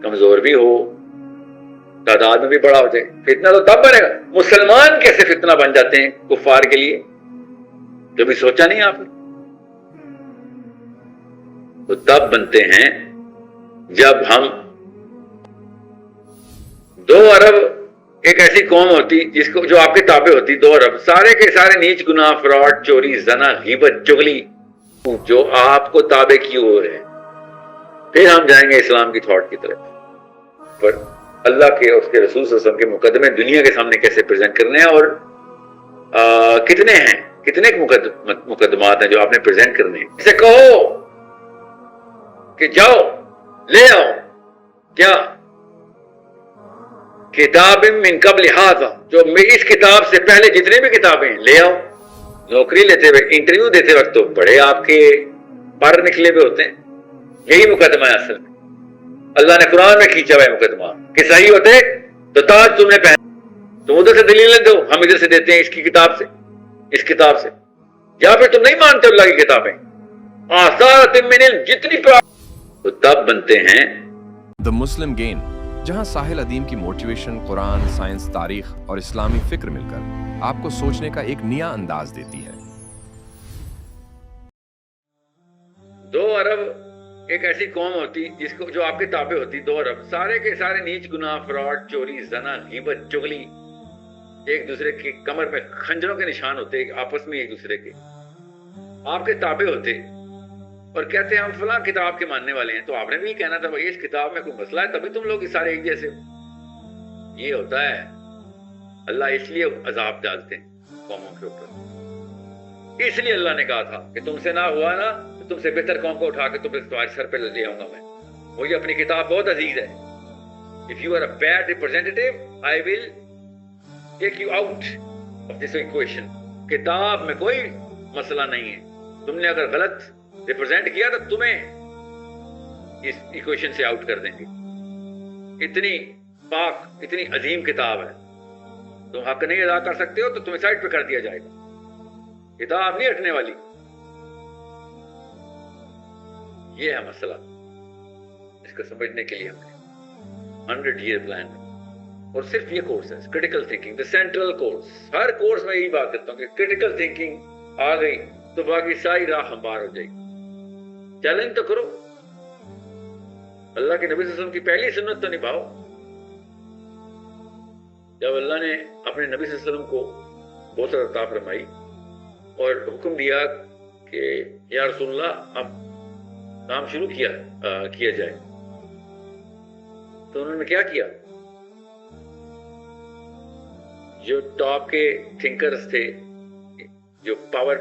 کمزور بھی ہو، تعداد میں بھی بڑا ہو جائے، فتنہ تو تب بنے گا۔ مسلمان کیسے فتنہ بن جاتے ہیں کفار کے لیے؟ کبھی سوچا نہیں آپ نے؟ تو تب بنتے ہیں جب ہم 2 ارب ایک ایسی قوم ہوتی جس کو جو آپ کے تابع ہوتی، 2 ارب سارے کے سارے نیچ گناہ، فراڈ، چوری، زنا، غیبت، چغلی جو آپ کو تابع کیے ہوئے ہیں، پھر ہم جائیں گے اسلام کی تھاٹ کی طرف۔ پر اللہ کے اور اس کے رسول صلی اللہ علیہ وسلم کے مقدمے دنیا کے سامنے کیسے پریزنٹ کرنے ہیں، اور کتنے ہیں، کتنے مقدمات ہیں جو آپ نے پریزنٹ کرنے ہیں۔ اسے کہو کہ جاؤ لے آؤ کیا کتاب من قبل ھذا، جو اس کتاب سے پہلے جتنے بھی کتابیں ہیں لے آؤ۔ نوکری لیتے ہوئے، انٹرویو دیتے وقت تو بڑے آپ کے پر نکلے ہوئے ہوتے ہیں۔ یہی مقدمہ ہے اصل میں، اللہ نے قرآن میں کھینچا ہوا ہے مقدمہ کہ صحیح ہوتے تو تاج تم نے پہن، تم ادھر سے دلیلیں دو، ہم ادھر سے دیتے ہیں اس کی کتاب سے، اس کتاب سے، یا پھر تم نہیں مانتے اللہ کی کتابیں آثارۃ من علم، جتنی تو تب بنتے ہیں دا مسلم گین، جہاں ساحل ادیم کی موٹیویشن قرآن، سائنس، تاریخ اور اسلامی فکر مل کر آپ کو سوچنے کا ایک نیا انداز دیتی ہے۔ 2 ارب ایک ایسی قوم ہوتی جس کو جو آپ کے تابع ہوتی، 2 ارب سارے کے سارے نیچ گناہ، فراڈ، چوری، زنا، غیبت، چغلی، ایک دوسرے کی کمر میں خنجروں کے نشان ہوتے، آپس میں ایک دوسرے کے آپ کے تابع ہوتے، اور کہتے ہیں ہم فلاں کتاب کے ماننے والے ہیں۔ تو آپ نے بھی کہنا تھا بھائی اس کتاب میں کوئی مسئلہ ہے تبھی تم لوگ سارے ایک جیسے ہو۔ یہ ہوتا ہے اللہ اس لیے عذاب ڈالتے ہیں قوموں کے اوپر، اس لیے اللہ نے کہا تھا کہ تم سے نہ ہوا نا تو تم سے بہتر قوم کو اٹھا کے تمہارے سر پہ لے آؤں گا میں۔ وہی اپنی کتاب بہت عزیز ہے، if you are a bad representative I will take you out of this equation۔ کتاب میں کوئی مسئلہ نہیں ہے، تم نے اگر غلط ریپرزینٹ کیا تو تمہیں اس ایکویشن سے آؤٹ کر دیں گے۔ اتنی پاک، اتنی عظیم کتاب ہے، تم حق نہیں ادا کر سکتے ہو تو تمہیں سائڈ پہ کر دیا جائے گا، کتاب نہیں ہٹنے والی۔ یہ ہے مسئلہ، اس کو سمجھنے کے لیے ہم نے 100 ایئر پلان، اور صرف یہ کورس ہے critical thinking, the central course. Hare course میں یہی بات کرتا ہوں کہ کریٹیکل تھنکنگ آ گئی تو باقی ساری راہ ہموار ہو جائے گی۔ چیلنج تو کرو، اللہ کے نبی صلی اللہ علیہ وسلم کی پہلی سنت تو نبھاؤ۔ جب اللہ نے اپنے نبی صلی اللہ علیہ وسلم کو بہت عطا فرمائی اور حکم دیا کہ یا رسول اللہ اب کام شروع کیا جائے، تو انہوں نے کیا کیا؟ جو ٹاپ کے تھنکرز تھے، جو پاور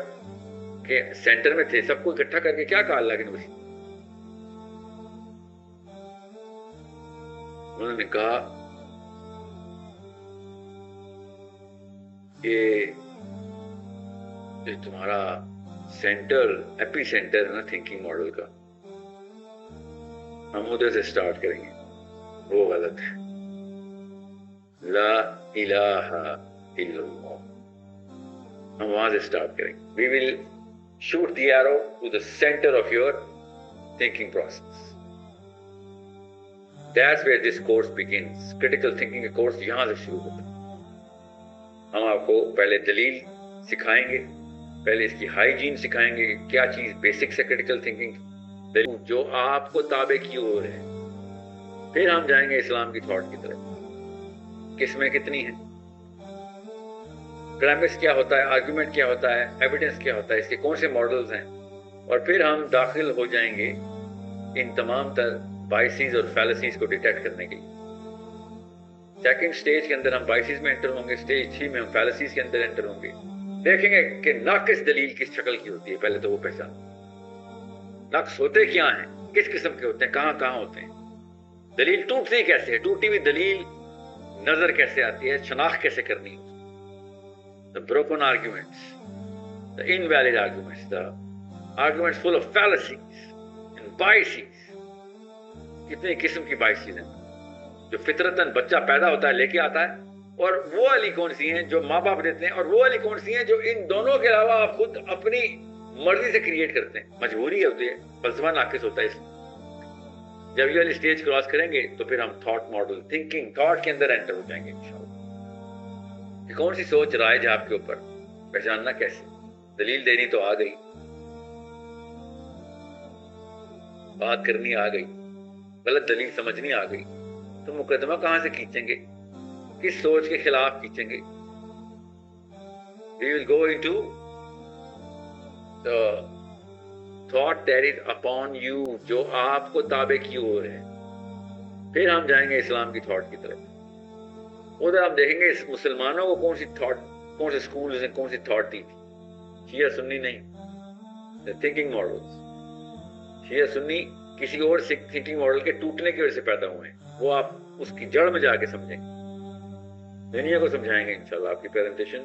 کے سینٹر میں تھے، سب کو اکٹھا کر کے کیا کہا اللہ کے نبی؟ انہوں نے کہا کہ جو تمہارا سینٹر، ایپی سینٹر ہے نا تھنکنگ ماڈل کا، ہم ادھر سے سٹارٹ کریں گے، وہ غلط ہے۔ لا الہ الا اللہ، ہم وہاں سے سٹارٹ کریں گے۔ We will shoot the arrow to the center of your thinking process. That's where this course begins. Critical thinking کا کورس یہاں سے شروع ہوتا ہے۔ ہم آپ کو پہلے دلیل سکھائیں گے، پہلے اس کی ہائیجین سکھائیں گے کہ کیا چیز بیسکس ہے کریٹیکل تھنکنگ جو آپ کو تابع کیے ہوئے ہیں۔ پھر ہم جائیں گے اسلام کی تھاٹ کی طرف، قسمیں کتنی ہیں، پریمس کیا ہوتا ہے، آرگومنٹ کیا ہوتا ہے، ایویڈنس کیا ہوتا ہے، اس کے کون سے ماڈلز ہیں، اور پھر ہم داخل ہو جائیں گے ان تمام تر بائسیز اور فیلسیز کو ڈیٹیکٹ کرنے کے لیے۔ سیکنڈ سٹیج کے اندر ہم بائسیز میں انٹر ہوں گے، سٹیج 3 میں ہم فیلسیز کے اندر انٹر ہوں گے۔ دیکھیں گے کہ ناقص دلیل کس شکل کی ہوتی ہے، پہلے تو وہ پہچان، نقص ہوتے کیا ہیں، کس قسم کے ہوتے ہیں، کہاں کہاں ہوتے ہیں، دلیل ٹوٹتی کیسے ہے، ٹوٹی ہوئی دلیل نظر کیسے آتی ہے، شناخت کیسے کرنی ہے، the broken arguments, the invalid arguments, the arguments full of fallacies and biases۔ کتنی قسم کی biases ہیں جو فطرتاً بچہ پیدا ہوتا ہے لے کے آتا ہے، اور وہ والی کون سی ہیں جو ماں باپ دیتے ہیں، اور وہ والی کون سی ہیں جو ان دونوں کے علاوہ آپ خود اپنی مرضی سے کریٹ کرتے ہیں، مجبوری ہوتی ہے، فلسفہ ناقص ہوتا ہے اس میں۔ جب یہ والی اسٹیج کراس کریں گے تو پھر ہم تھاٹ ماڈل تھنکنگ تھاٹ کے اندر انٹر ہو جائیں گے انشاءاللہ کہ کون سی سوچ رائج ہے آپ کے اوپر، پہچاننا کیسے، دلیل دینی تو آ گئی، بات کرنی آ گئی، غلط دلیل سمجھنی آ گئی، تو مقدمہ کہاں سے کھینچیں گے، کس سوچ کے خلاف کھینچیں گے؟ We will go into the thought that is upon you، جو آپ کو تابع کیے ہوئے ہیں. پھر ہم جائیں گے اسلام کی تھاٹ کی طرف، ادھر ہم دیکھیں گے مسلمانوں کو کون سی تھاٹ، کون سے اسکولز نے کون سی تھاٹ دی تھی، شیعہ سنی نہیں، تھنکنگ ماڈلز. شیعہ سنی کسی اور تھنکنگ ماڈل کے ٹوٹنے کی وجہ سے پیدا ہوئے ہیں، وہ آپ اس کی جڑ میں جا کے سمجھیں گے. دنیا کو سمجھائیں گے انشاءاللہ. آپ کی پریزنٹیشن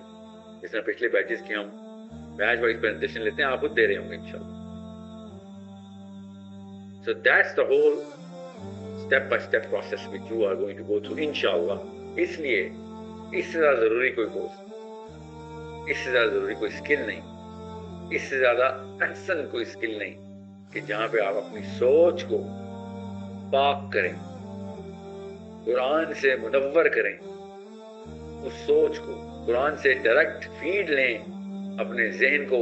جس طرح پچھلے بیچز کی ہم بیچ وائز پریزنٹیشن لیتے ہیں، آپ خود دے رہے ہوں گے انشاءاللہ. So that's the whole step by step process which you are going to go through انشاءاللہ. اس لیے اس سے زیادہ ضروری کوئی کورس، اس سے زیادہ ضروری کوئی اسکل نہیں، اس سے زیادہ احسن کوئی اسکل نہیں کہ جہاں پہ آپ اپنی سوچ کو پاک کریں، قرآن سے منور کریں، اس سوچ کو قرآن سے ڈائریکٹ فیڈ لیں، اپنے ذہن کو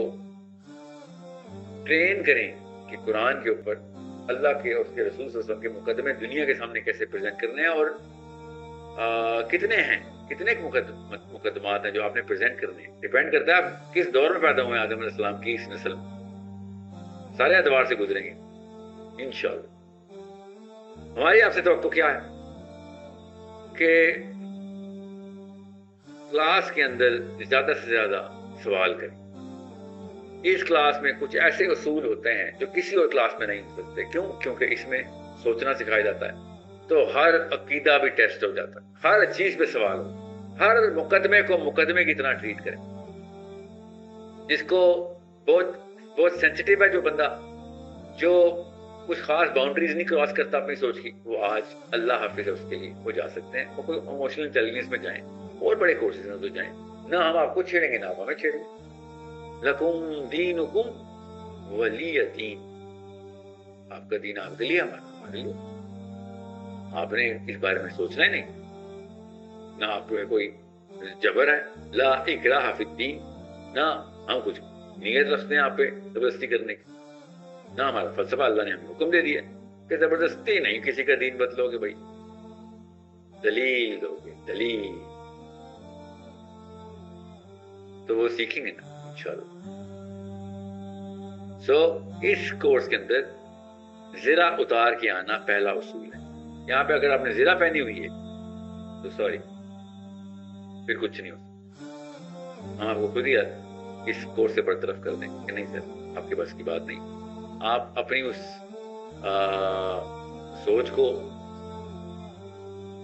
ٹرین کریں کہ قرآن کے اوپر اللہ کے اور اس کے رسول صلی اللہ علیہ وسلم کے مقدمے دنیا کے سامنے کیسے پریزنٹ کرنے ہیں، اور کتنے ہیں، کتنے مقدمات ہیں جو آپ نے پریزنٹ کرنے ہیں. ڈیپینڈ کرتا ہے آپ کس دور میں پیدا ہوئے ہیں. آدم علیہ السلام کی اس نسل میں سارے ادوار سے گزریں گے انشاءاللہ. ہماری آپ سے توقع کیا ہے کہ کلاس کے اندر زیادہ سے زیادہ سوال کریں. اس کلاس میں کچھ ایسے اصول ہوتے ہیں جو کسی اور کلاس میں نہیں ہو سکتے. کیوں؟ کیونکہ اس میں سوچنا سکھایا جاتا ہے. تو ہر عقیدہ بھی ٹیسٹ ہو جاتا ہے، ہر چیز پہ سوال ہو، ہر مقدمے کو مقدمے کی طرح ٹریٹ کریں. جس کو بہت سینسٹیو ہے جو بندہ، جو کچھ خاص باؤنڈریز نہیں کراس کرتا اپنی سوچ کی، وہ آج اللہ حافظ ہے اس کے لیے، وہ جا سکتے ہیں. وہ کوئی ایموشنل انٹیلیجنس میں جائیں، اور بڑے کورسز میں تو جائیں. نہ ہم آپ کو چھیڑیں گے، نہ آپ ہمیں چھیڑیں گے. لکم دینکم ولی دین، آپ کا دین آپ کے لیے، ہمارے لیے. آپ نے اس بارے میں سوچنا ہی نہیں. نہ آپ کو کوئی جبر ہے، لا اکراہ فی الدین، نہ ہم کچھ نیت رکھتے ہیں آپ پہ زبردستی کرنے کی. نہ ہمارا فلسفہ، اللہ نے ہمیں حکم دے دیا کہ زبردستی نہیں کسی کا دین بدلو گے. بھائی دلیل دو گے، دلیل تو وہ سیکھیں گے نا انشاءاللہ. سو اس کورس کے اندر زرہ اتار کے آنا پہلا اصول ہے. یہاں پہ اگر آپ نے زرہ پہنی ہوئی ہے تو سوری، پھر کچھ نہیں ہو سکتا. ہم آپ کو خود ہی اس کورس سے برطرف کر دیں کہ نہیں سر، آپ کے بس کی بات نہیں. آپ اپنی اس سوچ کو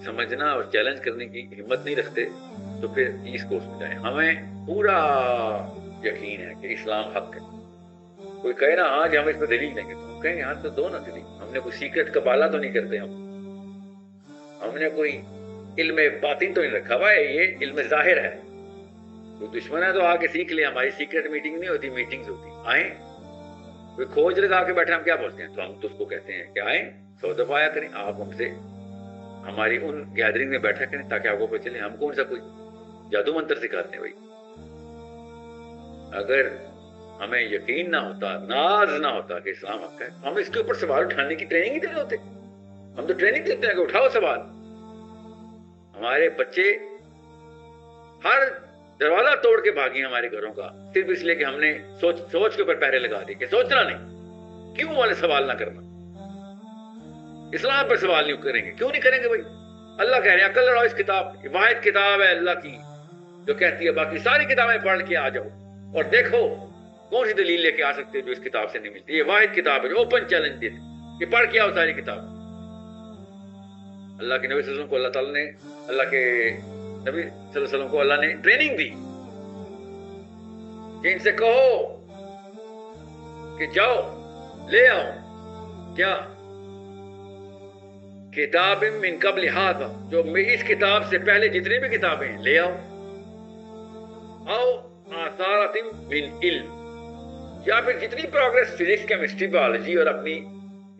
سمجھنا اور چیلنج کرنے کی ہمت نہیں رکھتے تو پھر اس کورس میں جائیں. ہمیں پورا یقین ہے کہ اسلام حق ہے. کوئی کہے نا آج ہم اس پہ دلیل دیں گے، تو ہم کہیں گے ہاں تو دو نا دلیل. ہم نے کوئی سیکرٹ قبالہ تو نہیں کرتے، ہم نے کوئی علم باطن تو نہیں رکھا ہوا ہے، یہ علم ظاہر ہے. کوئی دشمن ہے تو آ کے سیکھ لے. ہماری سیکرٹ میٹنگ نہیں ہوتی، میٹنگز ہوتی. آئیں، کوئی کھوج لگا کے بیٹھے، ہم کیا بولتے ہیں؟ تو ہم تو اس کو کہتے ہیں کہ آئیں 100 دفعہ آیا کریں. آپ ہم سے ہماری ان گیدرنگ میں بیٹھا کریں تاکہ آپ کو پتہ چلے. ہم کون سا کوئی جادو منتر سکھاتے ہیں؟ بھائی اگر ہمیں یقین نہ ہوتا، ناز نہ ہوتا کہ اسلام حق ہے، ہم اس کے اوپر سوال اٹھانے کی ٹریننگ ہی دے رہے ہوتے. ہم تو ٹریننگ دیتے ہیں کہ اٹھاؤ سوال. ہمارے بچے ہر دروازہ توڑ کے بھاگی ہمارے گھروں کا، صرف اس لیے کہ ہم نے سوچ کے اوپر پہرے لگا دی کہ سوچنا نہیں. کیوں والے سوال نہ کرنا؟ اسلام پر سوال نہیں کریں گے. کیوں نہیں کریں گے بھائی؟ اللہ کہہ رہے ہیں عقل لڑاؤ. اس کتاب واحد کتاب ہے اللہ کی جو کہتی ہے باقی ساری کتابیں پڑھ کے آ جاؤ اور دیکھو کون سی دلیل لے کے آ سکتے جو اس کتاب سے نہیں ملتی. یہ واحد کتاب ہے جو اوپن چیلنج دیتی کہ پڑھ کے آؤ ساری کتاب. اللہ کے نبی صلی اللہ علیہ وسلم کو اللہ تعالیٰ نے، اللہ کے نبی صلی اللہ علیہ وسلم کو اللہ نے ٹریننگ دی کہ ان سے کہو کہ جاؤ لے آؤ کیا کتاب من قبل ھذا، جو اس کتاب سے پہلے جتنی بھی کتابیں ہیں لے آؤ. آؤ آثارۃ من علم، یا پھر جتنی پروگرس فزکس کیمسٹری بایولوجی اور اپنی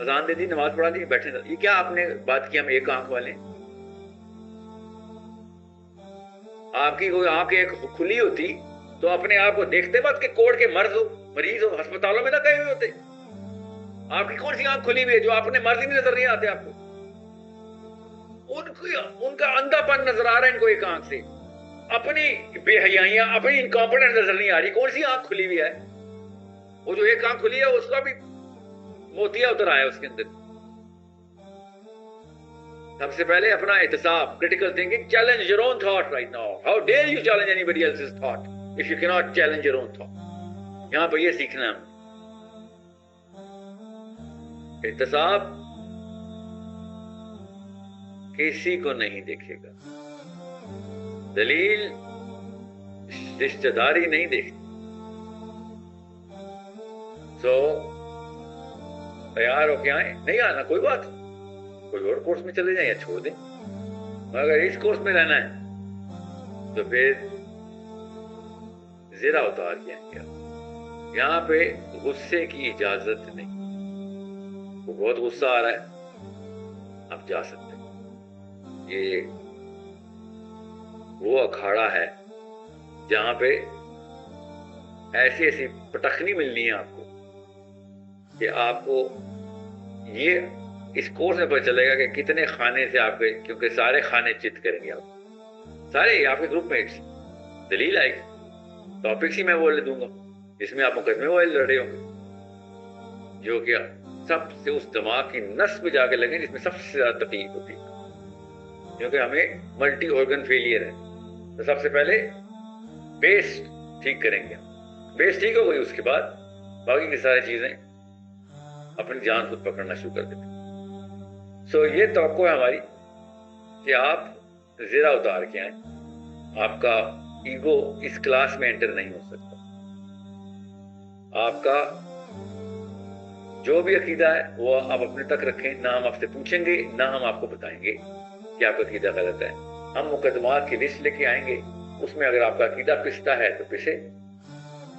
اذان دے دی, نماز پڑھا دی, بیٹھے. یہ کیا آپ نے بات کی ہم ایک آنکھ والے ہیں؟ آپ کی کوئی آنکھ ایک کھلی ہوتی تو اپنے آپ کو دیکھتے وقت کہ کوڑ کے مرض ہو, مریض ہو, ہسپتالوں میں نہ گئے ہوئے ہوتے. آپ کی کون سی آنکھ کھلی ہوئی ہے جو اپنے مرض ہی نظر نہیں آتے آپ کو؟ ان کا اندھا پن نظر آ رہا ہے ان کو ایک آنکھ سے, اپنی بے حیائیاں, اپنی انکمپیٹنس نظر نہیں آ رہی. کون سی آنکھ کھلی ہوئی ہے؟ وہ جو ایک آنکھ کھلی ہے اس کا بھی موتیا اتر آیا اس کے اندر. سب سے پہلے اپنا احتساب, critical thinking, challenge your own thought right now. How dare you challenge anybody else's thought if you cannot challenge your own thought. یہاں پر یہ سیکھنا ہے. احتساب کسی کو نہیں دیکھے گا, دلیل رشتہ داری نہیں دیکھتی. سو تیار ہو کے آئیں. نہیں آنا کوئی بات, کوئی اور کورس میں چلے جائیں یا چھوڑ دیں, مگر اس کورس میں رہنا ہے تو پھر زیرہ اتار کے آئیں گے. یہاں پہ غصے کی اجازت نہیں. وہ بہت غصہ آ رہا ہے, آپ جا سکتے ہیں. یہ وہ اکھاڑا ہے جہاں پہ ایسی ایسی پٹخنی ملنی ہے آپ کو کہ آپ کو یہ اس کورس میں پتہ چلے گا کہ کتنے خانے سے آپ کے, کیونکہ سارے خانے چت کریں گے آپ, سارے آپ کے گروپ میٹس. دلیل آئے گی, ٹاپکس ہی میں وہ دوں گا جس میں آپ مقدمے والے لڑے ہوں گے, جو کہ سب سے اس دماغ کی نس پہ جا کے لگیں جس میں سب سے زیادہ تکلیف ہوتی ہے, کیونکہ ہمیں ملٹی آرگن فیلئر ہے. تو سب سے پہلے بیس ٹھیک کریں گے. بیس ٹھیک ہو گئی, اس کے بعد باقی کی ساری چیزیں اپنی جان خود پکڑنا شروع کر دیتے. سو یہ توقع ہے ہماری کہ آپ زیرہ اتار کے آئیں. آپ کا ایگو اس کلاس میں انٹر نہیں ہو سکتا. آپ کا جو بھی عقیدہ ہے وہ آپ اپنے تک رکھیں. نہ ہم آپ سے پوچھیں گے, نہ ہم آپ کو بتائیں گے کہ آپ کا عقیدہ غلط ہے. ہم مقدمات کی لسٹ لے کے آئیں گے, اس میں اگر آپ کا عقیدہ پستا ہے تو پسے,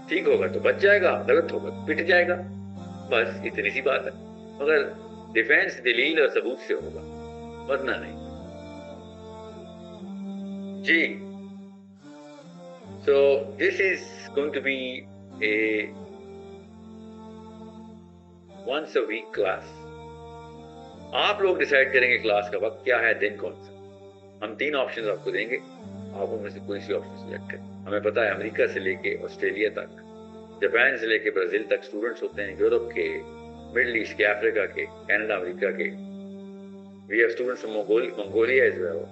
ٹھیک ہوگا تو بچ جائے گا, غلط ہوگا تو پٹ جائے گا. بس اتنی سی بات ہے. مگر ڈیفینس دلیل اور ثبوت سے ہوگا, ورنہ نہیں. جی, so this is going to be a once a week class. آپ لوگ ڈیسائیڈ کریں گے کلاس کا وقت کیا ہے, دن کون سا. ہم 3 آپشنز آپ کو دیں گے, آپ ان میں سے کوئی سی آپشن سلیکٹ کریں. ہمیں پتا ہے امریکہ سے لے کے آسٹریلیا تک, جاپان سے لے کے برازیل تک اسٹوڈنٹس ہوتے ہیں, یورپ کے, مڈل ایسٹ کے, افریقہ کے, کینیڈا, امریکہ کے. We have students from Mongolia as well.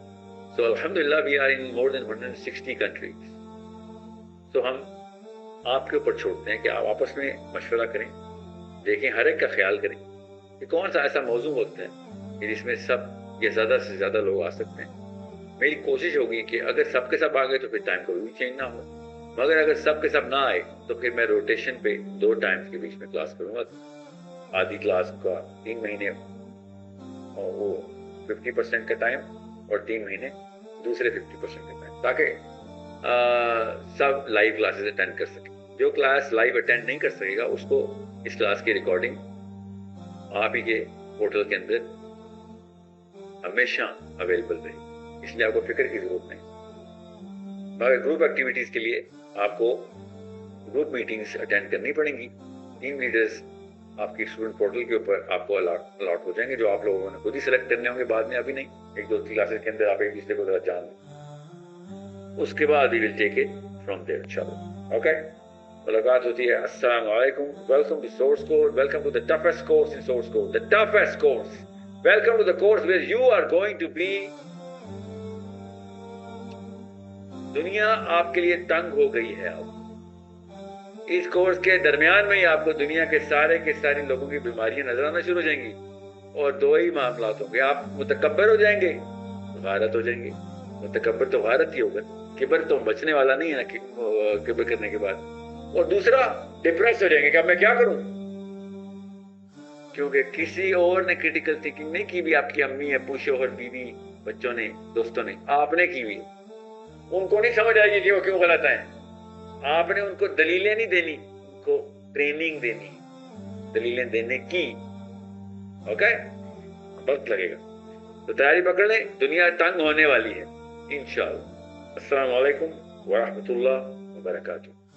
So alhamdulillah we are in more than 160 countries. So ہم آپ کے اوپر چھوڑتے ہیں کہ آپ آپس میں مشورہ کریں, دیکھیں, ہر ایک کا خیال کریں کہ کون سا ایسا موضوع ہوتا ہے کہ جس میں سب یا زیادہ سے زیادہ لوگ آ سکتے ہیں. میری کوشش ہوگی کہ اگر سب کے سب آ گئے تو پھر ٹائم کوئی بھی چینج نہ ہو, مگر اگر سب کے سب نہ آئے تو پھر میں روٹیشن پہ 2 ٹائمز کے بیچ میں کلاس کروں گا. آدھی کلاس کا 3 مہینے اور وہ 50% کا ٹائم, اور 3 مہینے دوسرے 50% کا ٹائم, تاکہ سب لائیو کلاسز اٹینڈ کر سکیں. جو کلاس لائیو اٹینڈ نہیں کر سکے گا اس کو اس کلاس کی ریکارڈنگ آپ ہی کے پورٹل کے اندر ہمیشہ اویلیبل رہے گی, اس لیے آپ کو فکر کی ضرورت نہیں. مگر گروپ ایکٹیویٹیز کے لیے آپ کو گروپ میٹنگز اٹینڈ کرنی پڑیں گی. ٹیم لیڈرز آپ کی اسٹوڈنٹ پورٹل کے اوپر آپ کو الاٹ ہو جائیں گے, جو آپ لوگوں نے خود ہی سلیکٹ کرنے ہوں گے بعد میں, ابھی نہیں. 1-2 کلاسز کے اندر آپ ایک دوسرے کو ذرا جان لیں, اس کے بعد we will take it from there inshallah. Okay, ملاقات ہوتی ہے. السلام علیکم. Welcome to Source Code. Welcome to the toughest course in Source Code. The toughest course. Welcome to the course where you are going to be. دنیا آپ کے لیے تنگ ہو گئی ہے. اب اس کورس کے درمیان میں ہی آپ کو دنیا کے سارے لوگوں کی بیماریاں نظر آنا شروع ہو جائیں گی, اور 2 ہی معاملات ہوں گے. آپ متکبر ہو جائیں گے, غارت ہو جائیں گے. متکبر تو غارت ہی ہوگا, کبر تو بچنے والا نہیں ہے نا کبر کرنے کے بعد. اور دوسرا ڈپریس ہو جائیں گے کہ اب میں کیا کروں, کیونکہ کسی اور نے کریٹیکل تھنکنگ نہیں کی بھی. آپ کی امی, ابو, شوہر, بیوی, بچوں نے, دوستوں نے, آپ نے کی بھی. ان کو نہیں سمجھ آئے گی کہ وہ کیوں غلط ہیں. آپ نے ان کو دلیلیں نہیں دینی, ان کو ٹریننگ دینی, دلیلیں دینے کی. اوکے، وقت لگے گا، تو تیاری پکڑ لیں، دنیا تنگ ہونے والی ہے انشاءاللہ۔ السلام علیکم ورحمۃ اللہ وبرکاتہ۔